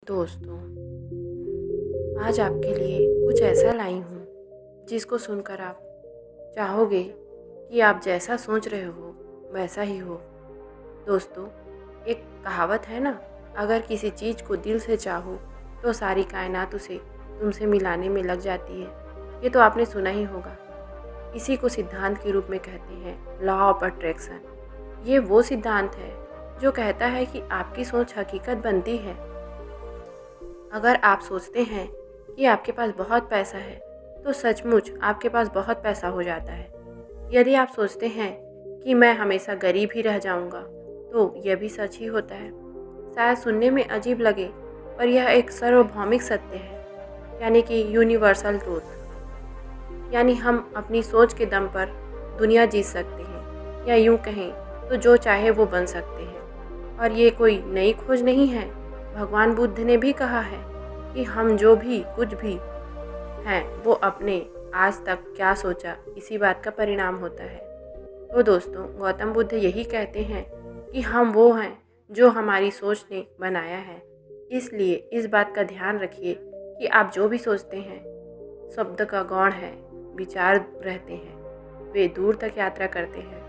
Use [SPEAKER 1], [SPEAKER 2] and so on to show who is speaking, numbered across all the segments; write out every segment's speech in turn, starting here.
[SPEAKER 1] दोस्तों, आज आपके लिए कुछ ऐसा लाई हूँ जिसको सुनकर आप चाहोगे कि आप जैसा सोच रहे हो वैसा ही हो। दोस्तों, एक कहावत है ना, अगर किसी चीज़ को दिल से चाहो तो सारी कायनात उसे तुमसे मिलाने में लग जाती है। ये तो आपने सुना ही होगा। इसी को सिद्धांत के रूप में कहते हैं लॉ ऑफ अट्रैक्शन। ये वो सिद्धांत है जो कहता है कि आपकी सोच हकीकत बनती है। अगर आप सोचते हैं कि आपके पास बहुत पैसा है तो सचमुच आपके पास बहुत पैसा हो जाता है। यदि आप सोचते हैं कि मैं हमेशा गरीब ही रह जाऊंगा तो यह भी सच ही होता है। शायद सुनने में अजीब लगे, पर यह एक सार्वभौमिक सत्य है, यानी कि यूनिवर्सल ट्रूथ। यानी हम अपनी सोच के दम पर दुनिया जीत सकते हैं, या यूं कहें तो जो चाहे वो बन सकते हैं। और ये कोई नई खोज नहीं है। भगवान बुद्ध ने भी कहा है कि हम जो भी कुछ भी हैं वो अपने आज तक क्या सोचा इसी बात का परिणाम होता है। तो दोस्तों, गौतम बुद्ध यही कहते हैं कि हम वो हैं जो हमारी सोच ने बनाया है। इसलिए इस बात का ध्यान रखिए कि आप जो भी सोचते हैं शब्द का गौण है, विचार रहते हैं, वे दूर तक यात्रा करते हैं।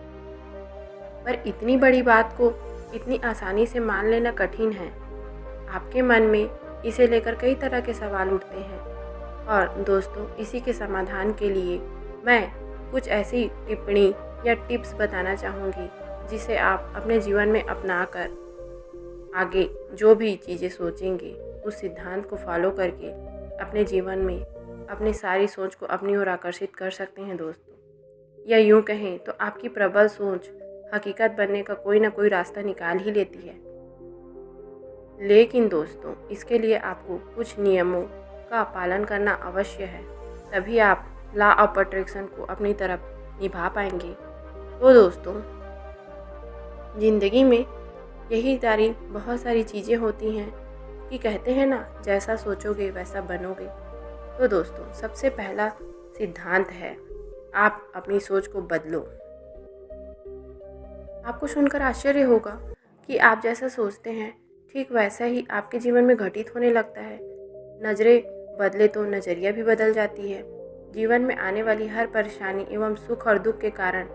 [SPEAKER 1] पर इतनी बड़ी बात को इतनी आसानी से मान लेना कठिन है। आपके मन में इसे लेकर कई तरह के सवाल उठते हैं। और दोस्तों, इसी के समाधान के लिए मैं कुछ ऐसी टिप्पणी या टिप्स बताना चाहूँगी जिसे आप अपने जीवन में अपनाकर आगे जो भी चीज़ें सोचेंगे उस सिद्धांत को फॉलो करके अपने जीवन में अपनी सारी सोच को अपनी ओर आकर्षित कर सकते हैं दोस्तों। या यूँ कहें तो आपकी प्रबल सोच हकीकत बनने का कोई ना कोई रास्ता निकाल ही लेती है। लेकिन दोस्तों, इसके लिए आपको कुछ नियमों का पालन करना अवश्य है, तभी आप लॉ ऑफ अट्रैक्शन को अपनी तरफ निभा पाएंगे। तो दोस्तों, ज़िंदगी में यही बहुत सारी चीज़ें होती हैं कि कहते हैं ना, जैसा सोचोगे वैसा बनोगे। तो दोस्तों, सबसे पहला सिद्धांत है आप अपनी सोच को बदलो। आपको सुनकर आश्चर्य होगा कि आप जैसा सोचते हैं ठीक वैसा ही आपके जीवन में घटित होने लगता है। नज़रें बदले तो नज़रिया भी बदल जाती है। जीवन में आने वाली हर परेशानी एवं सुख और दुख के कारण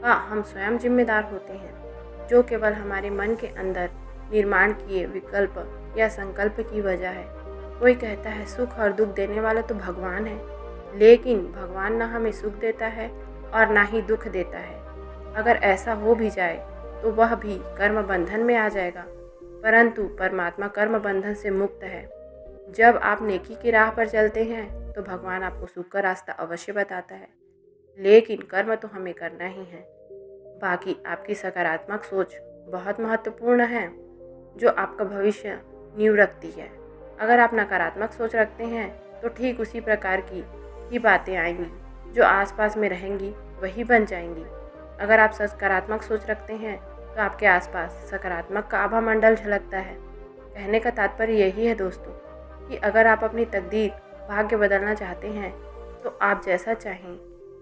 [SPEAKER 1] का हम स्वयं जिम्मेदार होते हैं, जो केवल हमारे मन के अंदर निर्माण किए विकल्प या संकल्प की वजह है। कोई कहता है सुख और दुख देने वाला तो भगवान है, लेकिन भगवान ना हमें सुख देता है और ना ही दुख देता है। अगर ऐसा हो भी जाए तो वह भी कर्म बंधन में आ जाएगा, परंतु परमात्मा कर्म बंधन से मुक्त है। जब आप नेकी की राह पर चलते हैं तो भगवान आपको सुख का रास्ता अवश्य बताता है, लेकिन कर्म तो हमें करना ही है। बाकी आपकी सकारात्मक सोच बहुत महत्वपूर्ण है, जो आपका भविष्य नींव रखती है। अगर आप नकारात्मक सोच रखते हैं तो ठीक उसी प्रकार की ही बातें आएंगी, जो आसपास में रहेंगी वही बन जाएंगी। अगर आप सकारात्मक सोच रखते हैं तो आपके आसपास सकारात्मक का आभा मंडल झलकता है। कहने का तात्पर्य यही है दोस्तों कि अगर आप अपनी तकदीर भाग्य बदलना चाहते हैं तो आप जैसा चाहें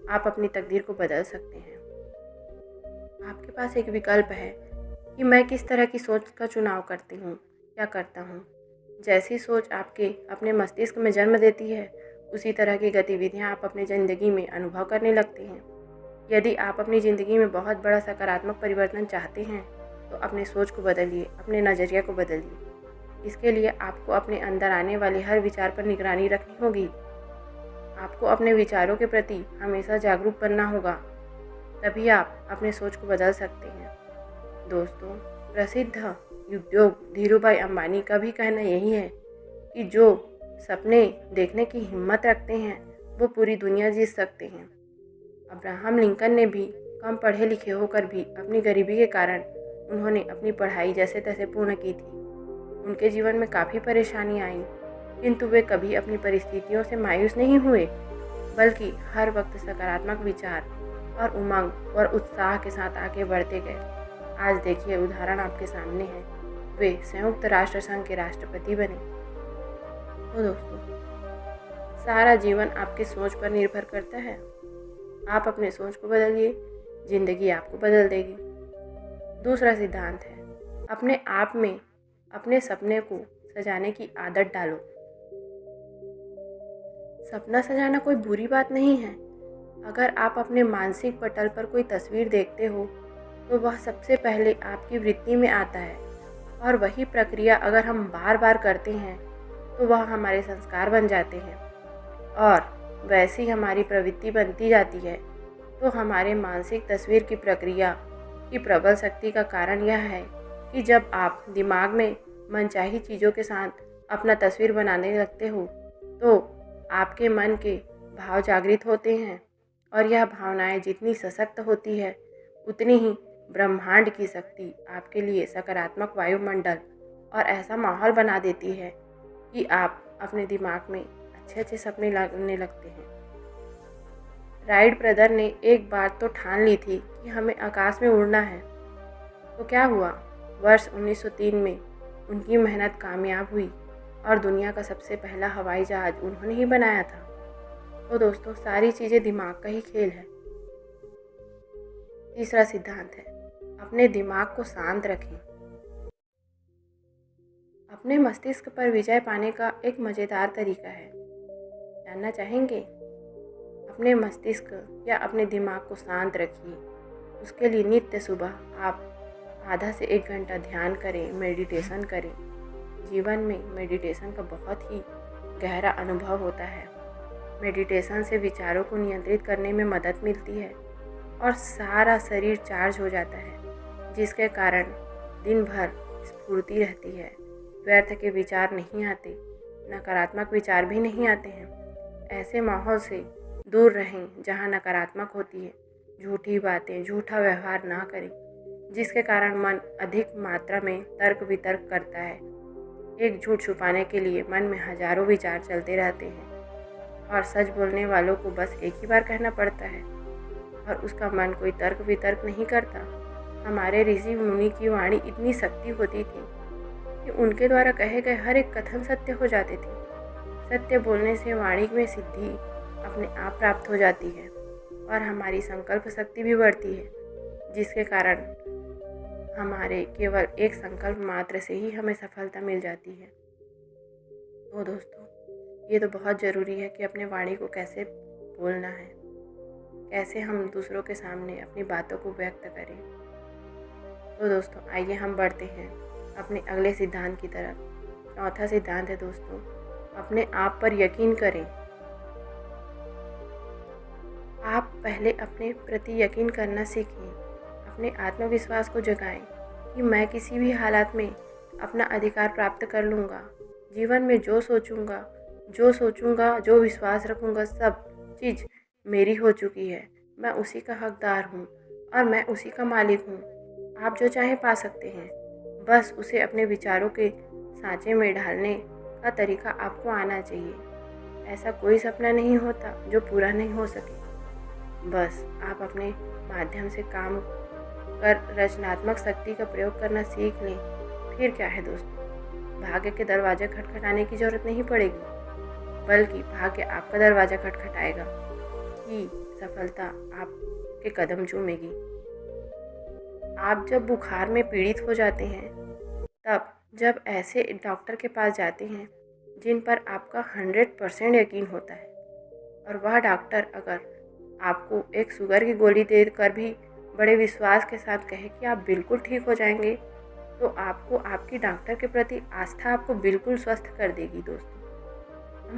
[SPEAKER 1] आप अपनी तकदीर को बदल सकते हैं। आपके पास एक विकल्प है कि मैं किस तरह की सोच का चुनाव करती हूँ या करता हूँ। जैसी सोच आपके अपने मस्तिष्क में जन्म देती है, उसी तरह की गतिविधियाँ आप अपनी ज़िंदगी में अनुभव करने लगते हैं। यदि आप अपनी ज़िंदगी में बहुत बड़ा सकारात्मक परिवर्तन चाहते हैं तो अपने सोच को बदलिए, अपने नज़रिया को बदलिए। इसके लिए आपको अपने अंदर आने वाले हर विचार पर निगरानी रखनी होगी। आपको अपने विचारों के प्रति हमेशा जागरूक बनना होगा, तभी आप अपने सोच को बदल सकते हैं। दोस्तों, प्रसिद्ध उद्योग धीरूभाई अंबानी का भी कहना यही है कि जो सपने देखने की हिम्मत रखते हैं वो पूरी दुनिया जीत सकते हैं। अब्राहम लिंकन ने भी कम पढ़े लिखे होकर भी अपनी गरीबी के कारण उन्होंने अपनी पढ़ाई जैसे तैसे पूर्ण की थी। उनके जीवन में काफ़ी परेशानी आई, किंतु वे कभी अपनी परिस्थितियों से मायूस नहीं हुए, बल्कि हर वक्त सकारात्मक विचार और उमंग और उत्साह के साथ आगे बढ़ते गए। आज देखिए, उदाहरण आपके सामने है, वे संयुक्त राष्ट्र संघ के राष्ट्रपति बने। तो दोस्तों, सारा जीवन आपके सोच पर निर्भर करता है। आप अपने सोच को बदलिए, ज़िंदगी आपको बदल देगी। दूसरा सिद्धांत है अपने आप में अपने सपने को सजाने की आदत डालो। सपना सजाना कोई बुरी बात नहीं है। अगर आप अपने मानसिक पटल पर कोई तस्वीर देखते हो तो वह सबसे पहले आपकी वृत्ति में आता है, और वही प्रक्रिया अगर हम बार बार करते हैं तो वह हमारे संस्कार बन जाते हैं और वैसी हमारी प्रवृत्ति बनती जाती है। तो हमारे मानसिक तस्वीर की प्रक्रिया की प्रबल शक्ति का कारण यह है कि जब आप दिमाग में मनचाही चीज़ों के साथ अपना तस्वीर बनाने लगते हो तो आपके मन के भाव जागृत होते हैं, और यह भावनाएं जितनी सशक्त होती है उतनी ही ब्रह्मांड की शक्ति आपके लिए सकारात्मक वायुमंडल और ऐसा माहौल बना देती है कि आप अपने दिमाग में अच्छे अच्छे सपने लगने लगते हैं। राइट ब्रदर ने एक बार तो ठान ली थी कि हमें आकाश में उड़ना है। तो क्या हुआ? वर्ष 1903 में उनकी मेहनत कामयाब हुई और दुनिया का सबसे पहला हवाई जहाज उन्होंने ही बनाया था। तो दोस्तों, सारी चीज़ें दिमाग का ही खेल है। तीसरा सिद्धांत है, अपने दिमाग को शांत रखें। अपने मस्तिष्क पर विजय पाने का एक मज़ेदार तरीका है, जानना चाहेंगे? अपने मस्तिष्क या अपने दिमाग को शांत रखिए। उसके लिए नित्य सुबह आप आधा से 1 घंटा ध्यान करें, मेडिटेशन करें। जीवन में मेडिटेशन का बहुत ही गहरा अनुभव होता है। मेडिटेशन से विचारों को नियंत्रित करने में मदद मिलती है और सारा शरीर चार्ज हो जाता है, जिसके कारण दिन भर स्फूर्ति रहती है। व्यर्थ के विचार नहीं आते, नकारात्मक विचार भी नहीं आते हैं। ऐसे माहौल से दूर रहें जहां नकारात्मक होती है। झूठी बातें, झूठा व्यवहार ना करें, जिसके कारण मन अधिक मात्रा में तर्क वितर्क करता है। एक झूठ छुपाने के लिए मन में हजारों विचार चलते रहते हैं, और सच बोलने वालों को बस एक ही बार कहना पड़ता है और उसका मन कोई तर्क वितर्क नहीं करता। हमारे ऋषि मुनि की वाणी इतनी शक्ति होती थी कि उनके द्वारा कहे गए हर एक कथन सत्य हो जाते थे। सत्य बोलने से वाणी में सिद्धि अपने आप प्राप्त हो जाती है और हमारी संकल्प शक्ति भी बढ़ती है, जिसके कारण हमारे केवल एक संकल्प मात्र से ही हमें सफलता मिल जाती है। तो दोस्तों, ये तो बहुत ज़रूरी है कि अपने वाणी को कैसे बोलना है, कैसे हम दूसरों के सामने अपनी बातों को व्यक्त करें। तो दोस्तों, आइए हम बढ़ते हैं अपने अगले सिद्धांत की तरफ। चौथा सिद्धांत है दोस्तों, अपने आप पर यकीन करें। आप पहले अपने प्रति यकीन करना सीखें। अपने आत्मविश्वास को जगाएं कि मैं किसी भी हालात में अपना अधिकार प्राप्त कर लूँगा। जीवन में जो सोचूंगा, जो विश्वास रखूँगा, सब चीज़ मेरी हो चुकी है। मैं उसी का हकदार हूँ और मैं उसी का मालिक हूँ। आप जो चाहे पा सकते हैं, बस उसे अपने विचारों के सांचे में ढालने का तरीका आपको आना चाहिए। ऐसा कोई सपना नहीं होता जो पूरा नहीं हो सके। बस आप अपने माध्यम से काम कर रचनात्मक शक्ति का प्रयोग करना सीख लें। फिर क्या है दोस्तों, भाग्य के दरवाजे खटखटाने की जरूरत नहीं पड़ेगी, बल्कि भाग्य आपका दरवाज़ा खटखटाएगा कि सफलता आपके कदम चूमेगी। आप जब बुखार में पीड़ित हो जाते हैं, तब जब ऐसे डॉक्टर के पास जाते हैं जिन पर आपका 100% यकीन होता है, और वह डॉक्टर अगर आपको एक शुगर की गोली देकर भी बड़े विश्वास के साथ कहे कि आप बिल्कुल ठीक हो जाएंगे, तो आपको आपकी डॉक्टर के प्रति आस्था आपको बिल्कुल स्वस्थ कर देगी। दोस्तों,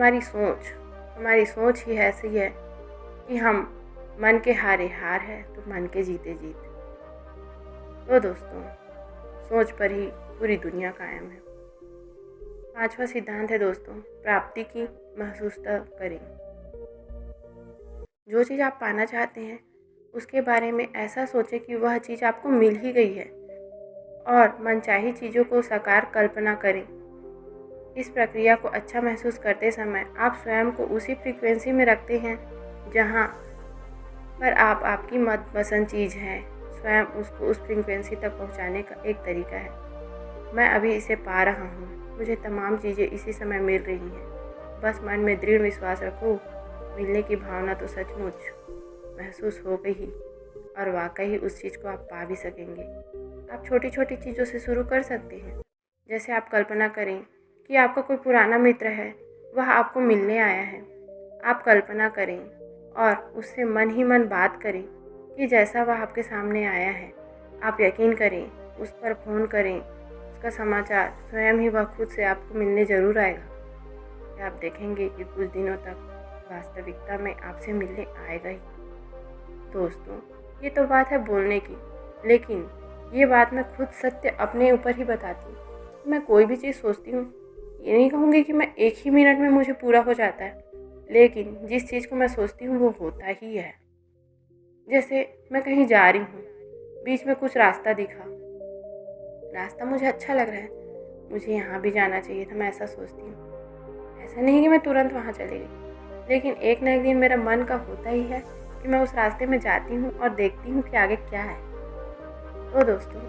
[SPEAKER 1] हमारी सोच ही ऐसी है कि हम मन के हारे हार है तो मन के जीते जीत। तो दोस्तों, सोच पर ही पूरी दुनिया कायम है। पांचवा सिद्धांत है दोस्तों, प्राप्ति की महसूसता करें। जो चीज़ आप पाना चाहते हैं उसके बारे में ऐसा सोचें कि वह चीज़ आपको मिल ही गई है, और मनचाही चीज़ों को साकार कल्पना करें। इस प्रक्रिया को अच्छा महसूस करते समय आप स्वयं को उसी फ्रीक्वेंसी में रखते हैं जहाँ पर आपकी मनपसंद चीज़ है। स्वयं उसको उस फ्रीक्वेंसी तक पहुँचाने का एक तरीका है, मैं अभी इसे पा रहा हूँ, मुझे तमाम चीज़ें इसी समय मिल रही हैं। बस मन में दृढ़ विश्वास रखो, मिलने की भावना तो सचमुच महसूस हो गई ही, और वाकई उस चीज़ को आप पा भी सकेंगे। आप छोटी छोटी चीज़ों से शुरू कर सकते हैं। जैसे आप कल्पना करें कि आपका कोई पुराना मित्र है, वह आपको मिलने आया है। आप कल्पना करें और उससे मन ही मन बात करें कि जैसा वह आपके सामने आया है। आप यकीन करें, उस पर फ़ोन करें, उसका समाचार स्वयं ही वह खुद से आपको मिलने ज़रूर आएगा। कि आप देखेंगे कि कुछ दिनों तक वास्तविकता में आपसे मिलने आएगा ही। दोस्तों, ये तो बात है बोलने की, लेकिन ये बात मैं खुद सत्य अपने ऊपर ही बताती हूँ। मैं कोई भी चीज़ सोचती हूँ, ये नहीं कहूँगी कि मैं एक ही मिनट में मुझे पूरा हो जाता है, लेकिन जिस चीज़ को मैं सोचती हूँ वो होता ही है। जैसे मैं कहीं जा रही हूँ, बीच में कुछ रास्ता दिखा, रास्ता मुझे अच्छा लग रहा है, मुझे यहाँ भी जाना चाहिए था, मैं ऐसा सोचती हूँ। ऐसा नहीं कि मैं तुरंत वहाँ चली गई, लेकिन एक ना एक दिन मेरा मन का होता ही है कि मैं उस रास्ते में जाती हूँ और देखती हूँ कि आगे क्या है। तो दोस्तों,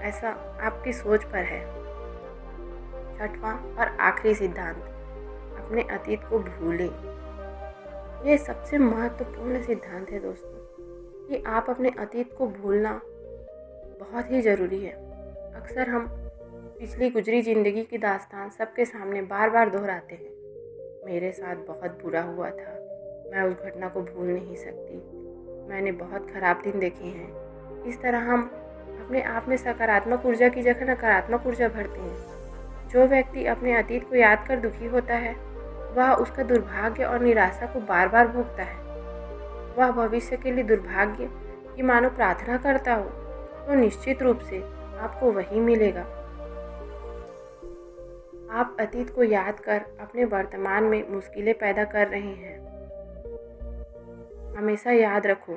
[SPEAKER 1] ऐसा आपकी सोच पर है। छठवां और आखिरी सिद्धांत, अपने अतीत को भूलें। ये सबसे महत्वपूर्ण सिद्धांत है दोस्तों, कि आप अपने अतीत को भूलना बहुत ही ज़रूरी है। अक्सर हम पिछली गुजरी ज़िंदगी की दास्तान सबके सामने बार बार दोहराते हैं। मेरे साथ बहुत बुरा हुआ था, मैं उस घटना को भूल नहीं सकती, मैंने बहुत ख़राब दिन देखे हैं। इस तरह हम अपने आप में सकारात्मक ऊर्जा की जगह नकारात्मक ऊर्जा भरते हैं। जो व्यक्ति अपने अतीत को याद कर दुखी होता है, वह उसका दुर्भाग्य और निराशा को बार बार भोगता है। वह भविष्य के लिए दुर्भाग्य की मानो प्रार्थना करता हो, तो निश्चित रूप से आपको वही मिलेगा। आप अतीत को याद कर अपने वर्तमान में मुश्किलें पैदा कर रहे हैं। हमेशा याद रखो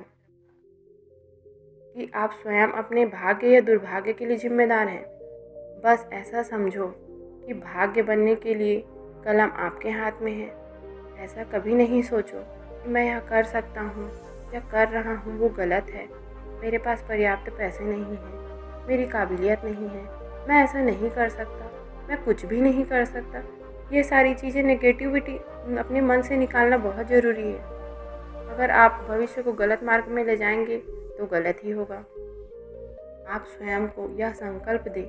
[SPEAKER 1] कि आप स्वयं अपने भाग्य या दुर्भाग्य के लिए जिम्मेदार हैं। बस ऐसा समझो कि भाग्य बनने के लिए कलम आपके हाथ में है। ऐसा कभी नहीं सोचो कि मैं यह कर सकता हूँ या कर रहा हूँ वो गलत है, मेरे पास पर्याप्त पैसे नहीं हैं, मेरी काबिलियत नहीं है, मैं ऐसा नहीं कर सकता, मैं कुछ भी नहीं कर सकता। ये सारी चीज़ें नेगेटिविटी अपने मन से निकालना बहुत ज़रूरी है। अगर आप भविष्य को गलत मार्ग में ले जाएंगे तो गलत ही होगा। आप स्वयं को यह संकल्प दें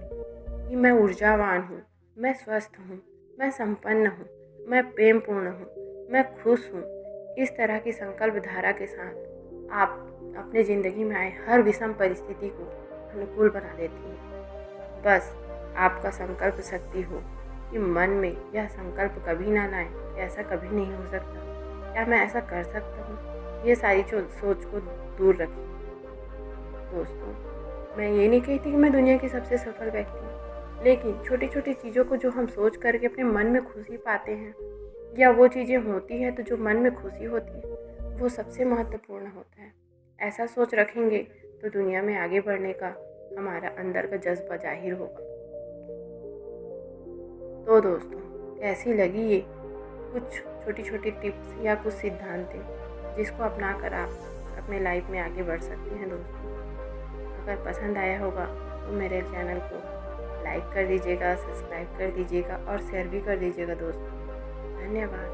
[SPEAKER 1] कि मैं ऊर्जावान हूँ, मैं स्वस्थ हूँ, मैं संपन्न हूँ, मैं प्रेमपूर्ण हूँ, मैं खुश हूँ। इस तरह की संकल्प धारा के साथ आप अपने ज़िंदगी में आए हर विषम परिस्थिति को अनुकूल बना देती हैं। बस आपका संकल्प शक्ति हो कि मन में यह संकल्प कभी ना लाएं कि ऐसा कभी नहीं हो सकता, क्या मैं ऐसा कर सकता हूँ। ये सारी सोच को दूर रखिए। दोस्तों, मैं ये नहीं कहती कि मैं दुनिया की सबसे सफल व्यक्ति हूँ, लेकिन छोटी छोटी चीज़ों को जो हम सोच करके अपने मन में खुशी पाते हैं, या वो चीज़ें होती हैं तो जो मन में खुशी होती है, वो सबसे महत्वपूर्ण होता है। ऐसा सोच रखेंगे तो दुनिया में आगे बढ़ने का हमारा अंदर का जज्बा जाहिर होगा। तो दोस्तों, कैसी लगी ये कुछ छोटी छोटी टिप्स या कुछ सिद्धांत जिसको अपना कर आप अपने लाइफ में आगे बढ़ सकते हैं। दोस्तों, अगर पसंद आया होगा तो मेरे चैनल को लाइक कर दीजिएगा, सब्सक्राइब कर दीजिएगा और शेयर भी कर दीजिएगा। दोस्तों, धन्यवाद।